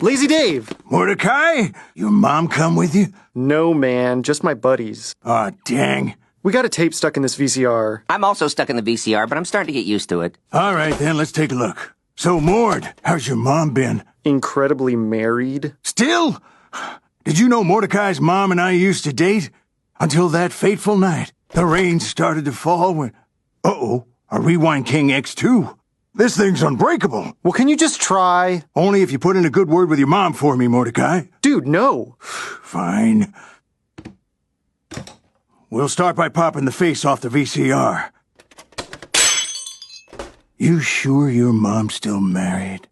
Lazy Dave! Mordecai, your mom come with you? No, man, just my buddies. Aw, dang. We got a tape stuck in this VCR. I'm also stuck in the VCR, but I'm starting to get used to it. All right, then, let's take a look. So, Mord, how's your mom been? Incredibly married. Still? Did you know Mordecai's mom and I used to date? Until that fateful night. The rain started to fall when... Uh-oh, a Rewind King X2. This thing's unbreakable. Well, can you just try? Only if you put in a good word with your mom for me, Mordecai. Dude, no. Fine. We'll start by popping the face off the VCR. You sure your mom's still married?